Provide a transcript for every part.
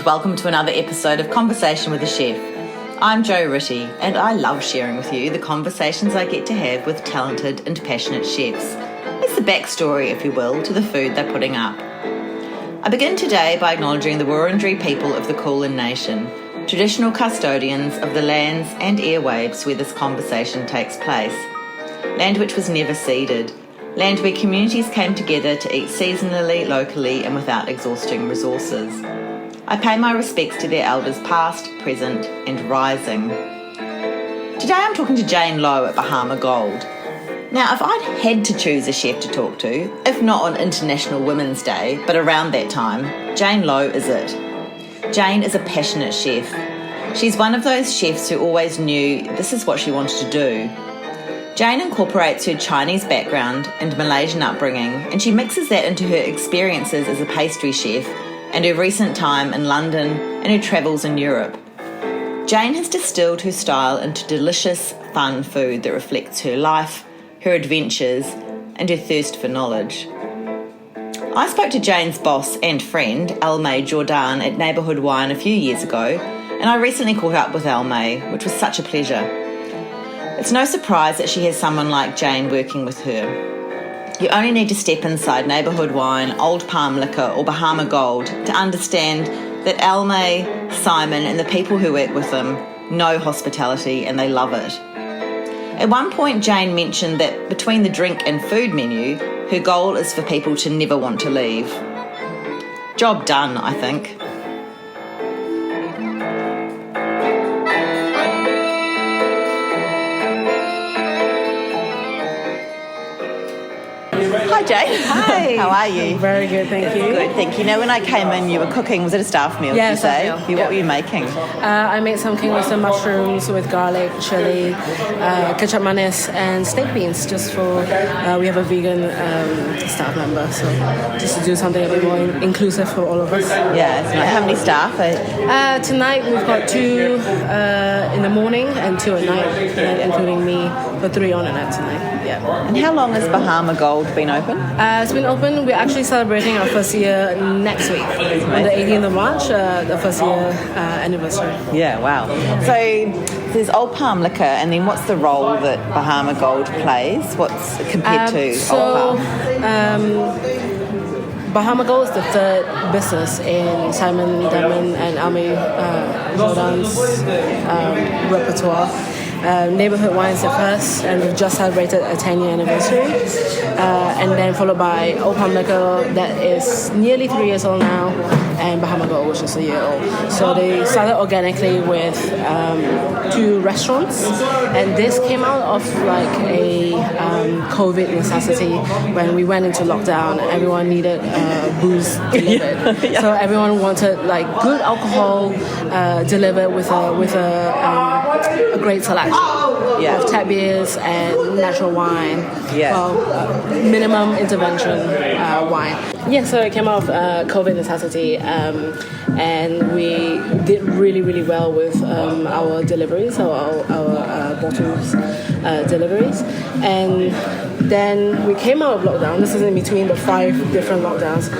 welcome to another episode of Conversation with a Chef. I'm Jo Ritty, and I love sharing with you the conversations I get to have with talented and passionate chefs. It's the backstory, if you will, to the food they're putting up. I begin today by acknowledging the Wurundjeri people of the Kulin Nation, traditional custodians of the lands and airwaves where this conversation takes place. Land which was never ceded. Land where communities came together to eat seasonally, locally, and without exhausting resources. I pay my respects to their elders past, present, and rising. Today I'm talking to Jane Lowe at Bahama Gold. Now, if I'd had to choose a chef to talk to, if not on International Women's Day, but around that time, Jane Lowe is it. Jane is a passionate chef. She's one of those chefs who always knew this is what she wanted to do. Jane incorporates her Chinese background and Malaysian upbringing, and she mixes that into her experiences as a pastry chef and her recent time in London and her travels in Europe. Jane has distilled her style into delicious, fun food that reflects her life, her adventures, and her thirst for knowledge. I spoke to Jane's boss and friend, Almay Jordaan, at Neighbourhood Wine a few years ago, and I recently caught up with Almay, which was such a pleasure. It's no surprise that she has someone like Jane working with her. You only need to step inside Neighbourhood Wine, Old Palm Liquor or Bahama Gold to understand that Almay, Simon and the people who work with them know hospitality and they love it. At one point Jane mentioned that between the drink and food menu, her goal is for people to never want to leave. Job done, I think. Hi Jane. Hi. How are you? Very good, thank you. Good, thank you. Now, when I came in, you were cooking. Was it a staff meal? Yeah, did you say? staff meal. What were you making? I made some king oyster mushrooms with garlic, chili, ketchup manis, and steak beans. Just for we have a vegan staff member, so just to do something a bit more inclusive for all of us. Yeah, it's nice. How many staff? Tonight we've got 2 in the morning and 2 at night, including me. So 3 on and out tonight. Yeah. And how long has Bahama Gold been open? It's been open. We're actually celebrating our first year next week, on the 18th of March, the first year anniversary. Yeah, wow. So there's Old Palm Liquor, and then what's the role that Bahama Gold plays? What's compared to Old Palm? Bahama Gold is the third business in Simon Damon and Almay Jordaan's repertoire. Neighbourhood Wine is the first, and we've just celebrated a 10-year anniversary, and then followed by Old Palm Liquor that is nearly 3 years old now, and Bahama Gold, which is a year old. So they started organically with 2 restaurants, and this came out of like a COVID necessity. When we went into lockdown, everyone needed booze delivered. Yeah. So everyone wanted like good alcohol delivered with a great selection of tap beers and natural wine. Minimum intervention wine. Yeah, so it came out of COVID necessity, and we did really, really well with our deliveries, our bottles deliveries. And then we came out of lockdown. This is in between the 5 different lockdowns.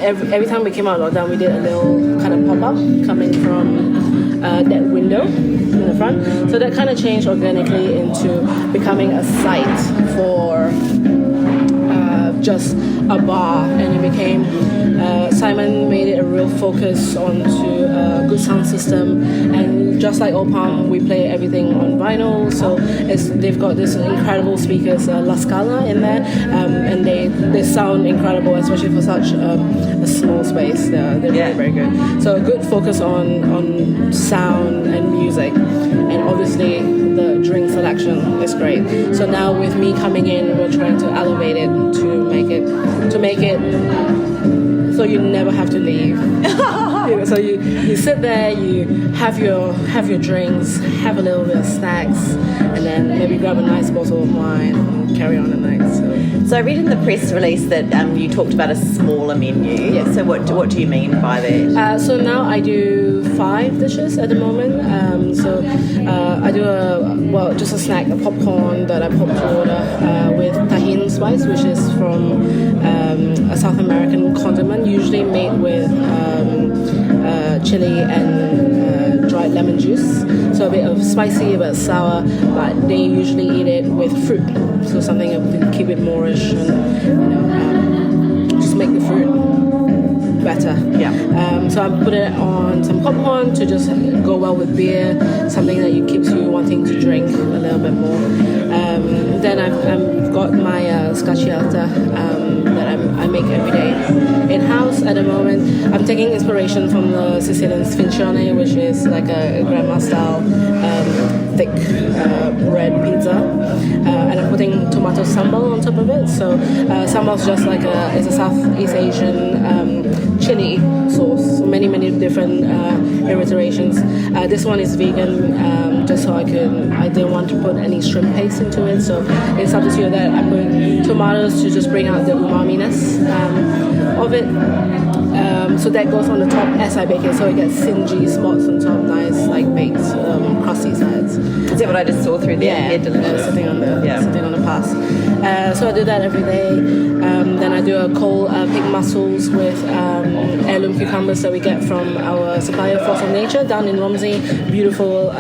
Every time we came out of lockdown, we did a little kind of pop-up coming from that window in the front. So that kind of changed organically into becoming a site for just a bar, and it became Simon made it a real focus onto a good sound system, and just like Old Palm, we play everything on vinyl. So they've got this incredible speakers, La Scala, in there, and they sound incredible, especially for such a small space. They're really very good. So a good focus on sound and music, and obviously the drink selection is great. So now with me coming in, we're trying to elevate it to make it so you never have to leave. So you sit there, you have your drinks, have a little bit of snacks, and then maybe grab a nice bottle of wine and carry on the night. So I read in the press release that you talked about a smaller menu. Yeah. So what do you mean by that? So now I do 5 dishes at the moment. I do just a snack, a popcorn that I pop to order with tahini spice, which is from a South American condiment, usually made with chili and dried lemon juice. So a bit of spicy, a bit sour, but they usually eat it with fruit. So something to keep it moreish and just make the fruit better. Yeah. So I put it on some popcorn to just go well with beer, something that keeps you wanting to drink a little bit more. Then I've got my scacciata that I make every day in-house at the moment. I'm taking inspiration from the Sicilian sfincione, which is like a grandma-style thick bread pizza. And I'm putting tomato sambal on top of it. So sambal is just like it's a Southeast Asian chili sauce. So many different iterations. This one is vegan, just so I didn't want to put any shrimp paste into it. So in substitute of that, I put tomatoes to just bring out the umaminess of it. So that goes on the top as I bake it, so it gets singy spots on top, nice like baked crusty sides. Is that what I just saw through there? Yeah, delicious. Sitting on the pass. So I do that every day. Then I do a cold pig mussels with heirloom cucumbers that we get from our supplier Force of Nature down in Romsey. Beautiful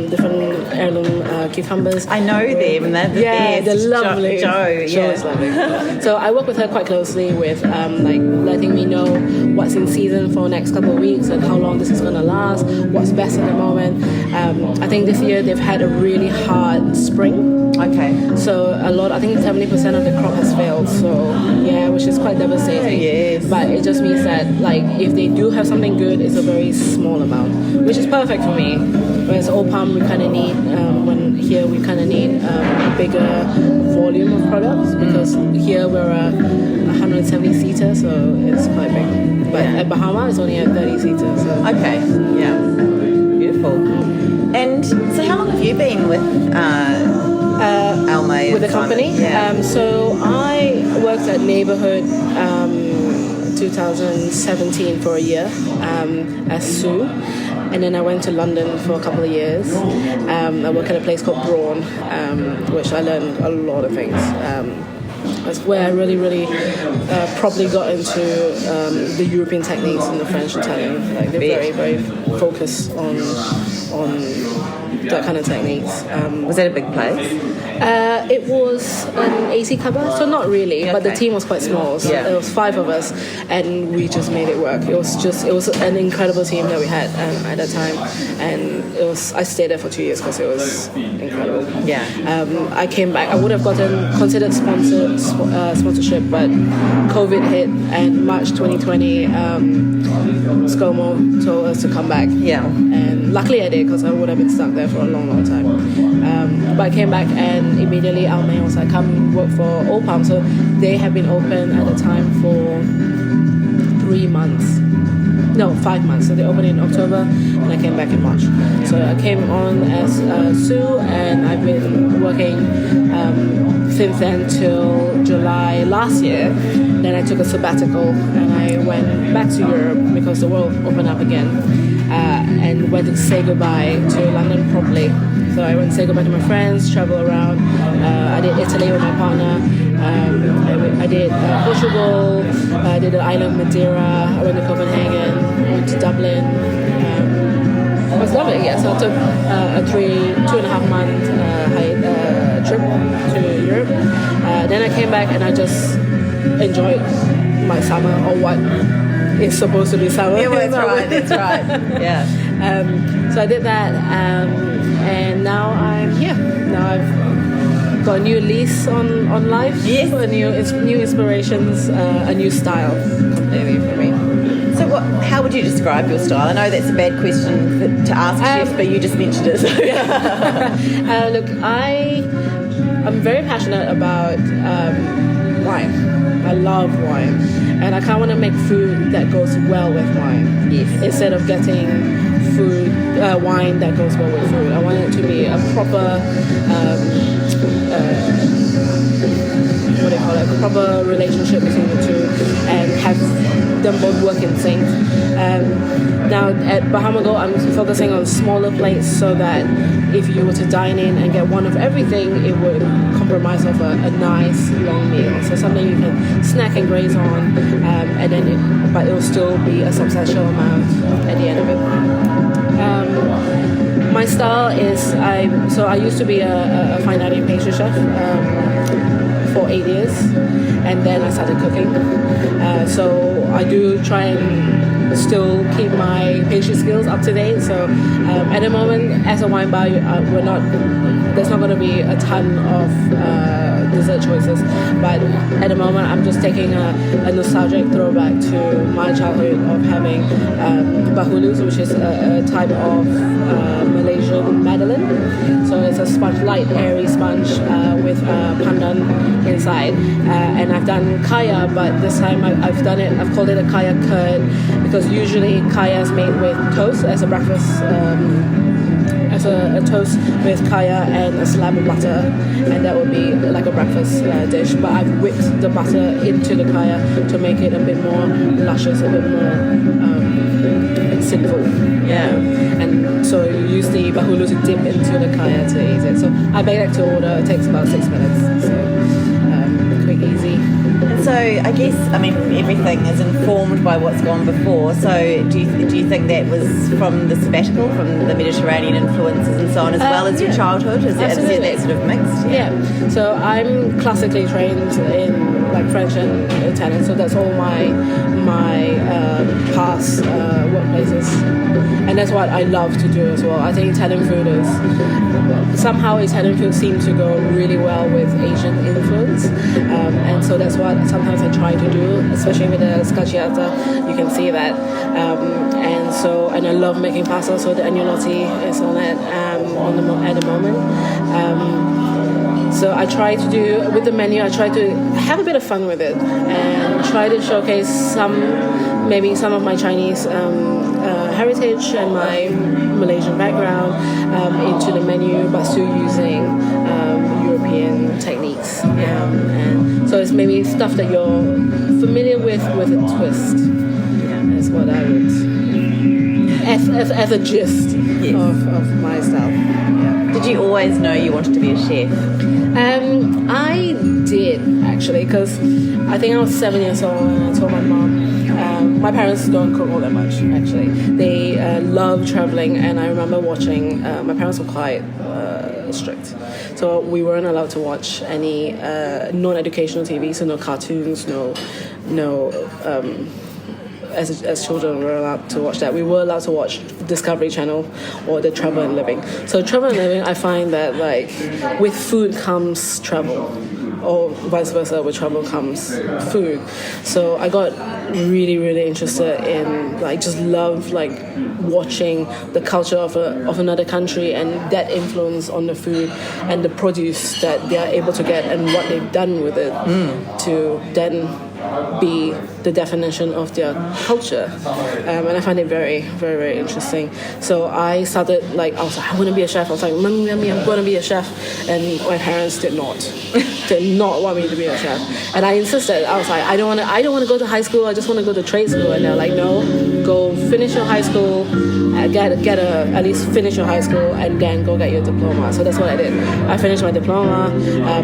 different heirloom cucumbers. I know them, and they're the best. They're lovely. Jo is lovely. So I work with her quite closely with like letting me know what's in season for the next couple of weeks and how long this is going to last, what's best at the moment. I think this year they've had a really hard spring. Okay. So I think 70% of the crop has failed. So yeah, which is quite devastating. Yes. But it just means that like if they do have something good, it's a very small amount, which is perfect for me. Whereas Old Palm we kind of need we kind of need a bigger volume of products because here we're a 170 seater, so it's quite big. But at Bahama it's only a 30 seater. So okay. Yeah. Beautiful. And so how long have you been with Almay? With the company? Yeah. So I worked at Neighbourhood 2017 for a year as Sue. And then I went to London for a couple of years. I worked at a place called Brawn, which I learned a lot of things. That's where I really probably got into the European techniques and the French Italian. Like they're very focused on that kind of techniques. Was that a big place? It was an AC cover, so not really, but the team was quite small. So there was 5 of us, and we just made it work. It was an incredible team that we had at that time, and I stayed there for 2 years because it was incredible. Yeah. I came back. I would have considered sponsorship, but COVID hit, and March 2020, ScoMo told us to come back. Yeah. And luckily I did because I would have been stuck there for a long time. But I came back and immediately Almay was like, come work for Old Palm. So they have been open at the time for 5 months. So they opened in October and I came back in March. So I came on as Sue and I've been working since then till July last year. Then I took a sabbatical and I went back to Europe because the world opened up again and went to say goodbye to London properly. So I went to say goodbye to my friends, travel around. I did Italy with my partner. I did Portugal. I did the island of Madeira. I went to Copenhagen. I went to Dublin. It was lovely. Yeah, so I took a 2.5 month trip to Europe. Then I came back and I just enjoyed my summer, or what is supposed to be summer. Yeah, well, that's right. Yeah. So I did that, and now I'm here. Now I've got a new lease on life. Yes. New inspirations, a new style completely for me. So how would you describe your style? I know that's a bad question to ask chefs, but you just mentioned it. So. Look, I'm very passionate about wine. I love wine, and I kind of want to make food that goes well with wine. Yes. Instead of getting wine that goes well with food, I want it to be a proper a proper relationship between the two, and have the them both work in sync. Now at Bahama Gold, I'm focusing on smaller plates so that if you were to dine in and get one of everything, it would compromise of a nice long meal. So something you can snack and graze on, and then but it will still be a substantial amount at the end of it. My style is I used to be a fine dining pastry chef for 8 years, and then I started cooking. So I do try and still keep my pastry skills up to date. So at the moment, as a wine bar, there's not going to be a ton of dessert choices, but at the moment I'm just taking a nostalgic throwback to my childhood of having bahulus, which is a type of Malaysian madeleine. So it's a sponge, light airy sponge with pandan inside, and I've done kaya, but this time I've called it a kaya curd, because usually kaya is made with toast as a breakfast, as a toast with kaya and a slab of butter, and that would be like a breakfast dish. But I've whipped the butter into the kaya to make it a bit more luscious, a bit more sinful. Yeah. And so you use the bahulu to dip into the kaya to eat it. So I bake that to order. It takes about 6 minutes. So quick, easy. And so I guess, I mean, everything is informed by what's gone before. So do you think that was from the sabbatical, from the Mediterranean influences and so on, as well as your childhood? Is that sort of mixed? Yeah. So I'm classically trained in like French and Italian, so that's all my past workplaces, and that's what I love to do as well. I think Italian food seems to go really well with Asian influence, and so that's what sometimes I try to do, especially with the scacciata. You can see that, and I love making pasta, so the agnolotti is on it at the moment. So I try to do, with the menu, I try to have a bit of fun with it and try to showcase maybe some of my Chinese heritage and my Malaysian background into the menu, but still using European techniques. And so it's maybe stuff that you're familiar with a twist. That's what I would, as a gist of my style. Yeah. Did you always know you wanted to be a chef? I did, actually, because I think I was 7 years old and I told my mom. My parents don't cook all that much, actually. They love traveling, and I remember watching, my parents were quite strict. So we weren't allowed to watch any non-educational TV, so no cartoons, as children we were allowed to watch that. We were allowed to watch Discovery Channel or the Travel and Living. So Travel and Living, I find that like with food comes travel, or vice versa, with travel comes food. So I got really, really interested in just love watching the culture of another country and that influence on the food and the produce that they are able to get and what they've done with it to then be the definition of their culture, and I find it very, very, very interesting. So I started I was like, I want to be a chef. I was like, Mommy, I'm going to be a chef, and my parents did not want me to be a chef, and I insisted. I was like, I don't want to go to high school. I just want to go to trade school, and they're like, no, go finish your high school, at least finish your high school, and then go get your diploma. So that's what I did. I finished my diploma.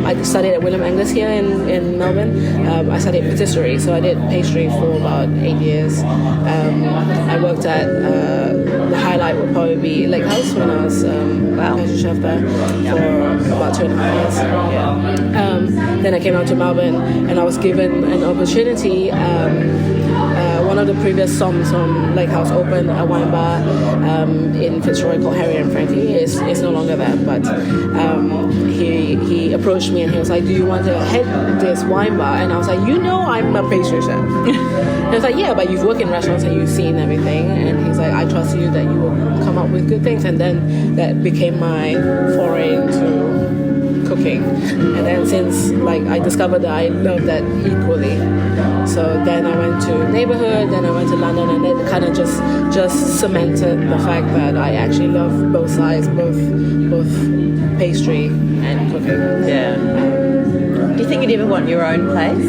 I studied at William Angus here in Melbourne. I studied patisserie, so I did pastry for about 8 years. I worked at the highlight would probably be Lake House when I was pastry chef there for about 2.5 years. Then I came out to Melbourne, and I was given an opportunity. One of the previous SOMs from Lake House opened a wine bar in Fitzroy called Harry and Frankie. It's no longer there, but he approached me and he was like, do you want to head this wine bar? And I was like, I'm a pastry chef. And he was like, yeah, but you've worked in restaurants and you've seen everything. And he's like, I trust you that you will come up with good things. And then that became my foray into cooking, and then since I discovered that I love that equally, so then I went to Neighbourhood, then I went to London, and it kind of just cemented the fact that I actually love both sides, both pastry and cooking. Do you think you'd ever want your own place?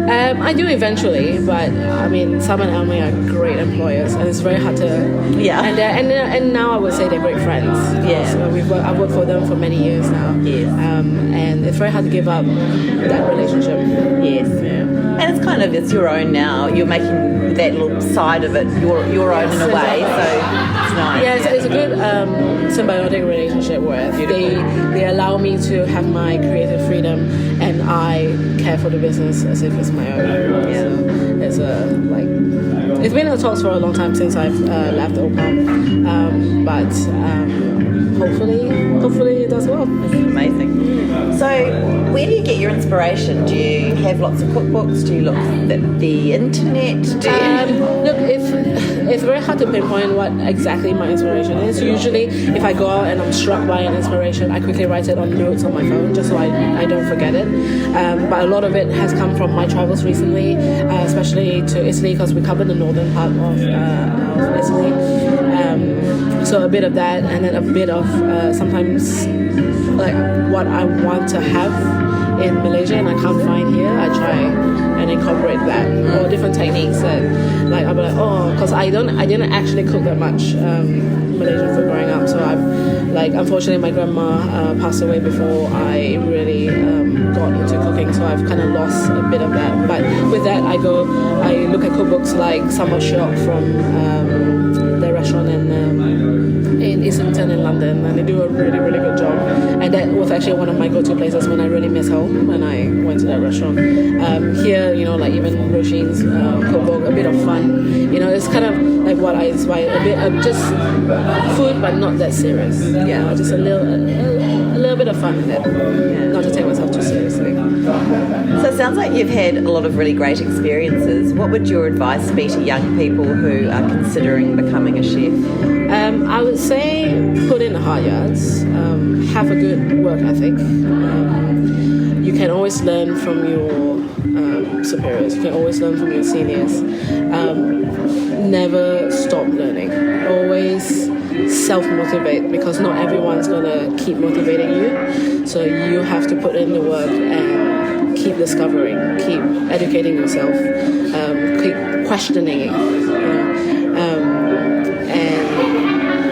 I do eventually, but I mean, Simon and Almay are great employers, and it's very hard to. Yeah. And now I would say they're great friends. Yeah. So I've worked for them for many years now. Yes. And it's very hard to give up that relationship. Yes. Yeah. And it's your own now. You're making that little side of it your own in a way. So it's nice. Yeah, it's a good symbiotic relationship where they allow me to have my creative freedom, and I care for the business as if it's my own. Yeah. So it's been in the talks for a long time since I've left OPAM, but hopefully it does well. This is amazing. So, where do you get your inspiration? Do you have lots of cookbooks? Do you look at the internet? Look, it's very hard to pinpoint what exactly my inspiration is. Usually, if I go out and I'm struck by an inspiration, I quickly write it on notes on my phone just so I don't forget it. But a lot of it has come from my travels recently, especially to Italy, because we covered the northern part of Italy. So a bit of that, and then a bit of sometimes like what I want to have in Malaysia and I can't find here. I try and incorporate that, or different techniques that, like, I'll be like, because I didn't actually cook that much Malaysian food growing up. So unfortunately my grandma passed away before I really got into cooking, so I've kind of lost a bit of that. But with that, I look at cookbooks like Summer Shop from the restaurant in Islington in London, and they do a really, really good job. And that was actually one of my go-to places when I really miss home, when I went to that restaurant. Here, like even Roshin's cookbook, a bit of fun. It's kind of like what I inspire, a bit of just food, but not that serious. Yeah, just a little bit of fun in it, not to take myself too seriously. So it sounds like you've had a lot of really great experiences. What would your advice be to young people who are considering becoming a chef? I would say put in the hard yards, have a good work ethic. You can always learn from your superiors, you can always learn from your seniors. Never stop learning. Always self-motivate, because not everyone's going to keep motivating you. So you have to put in the work and keep discovering, keep educating yourself, keep questioning it.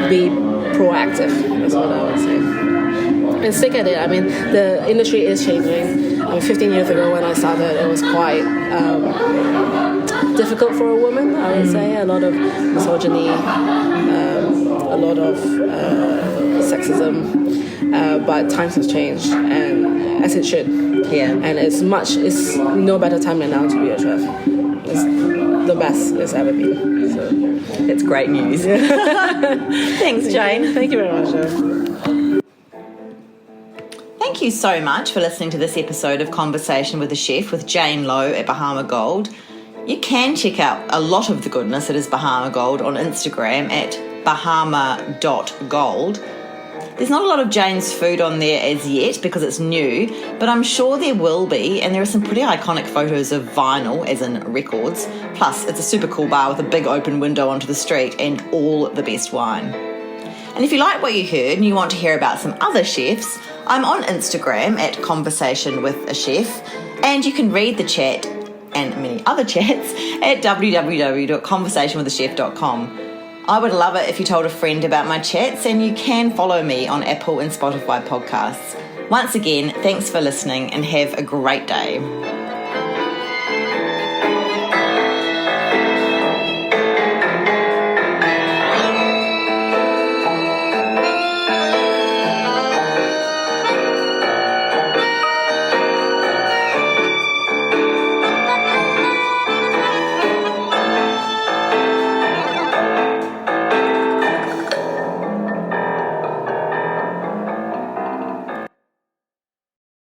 Be proactive, that's what I would say. And stick at it. I mean, the industry is changing. 15 years ago when I started, it was quite difficult for a woman, I would say. A lot of misogyny, a lot of sexism. But times have changed, and as it should. Yeah. And it's no better time than now to be a chef. It's the best it's ever been. So. It's great news. Thanks, Jane. Thank you very much, Jo. Thank you so much for listening to this episode of Conversation with a Chef with Jane Lowe at Bahama Gold. You can check out a lot of the goodness that is Bahama Gold on Instagram at bahama.gold. There's not a lot of Jane's food on there as yet because it's new, but I'm sure there will be, and there are some pretty iconic photos of vinyl, as in records. Plus, it's a super cool bar with a big open window onto the street and all the best wine. And if you like what you heard and you want to hear about some other chefs, I'm on Instagram at Conversation with a Chef, and you can read the chat and many other chats at www.conversationwithachef.com. I would love it if you told a friend about my chats, and you can follow me on Apple and Spotify podcasts. Once again, thanks for listening and have a great day.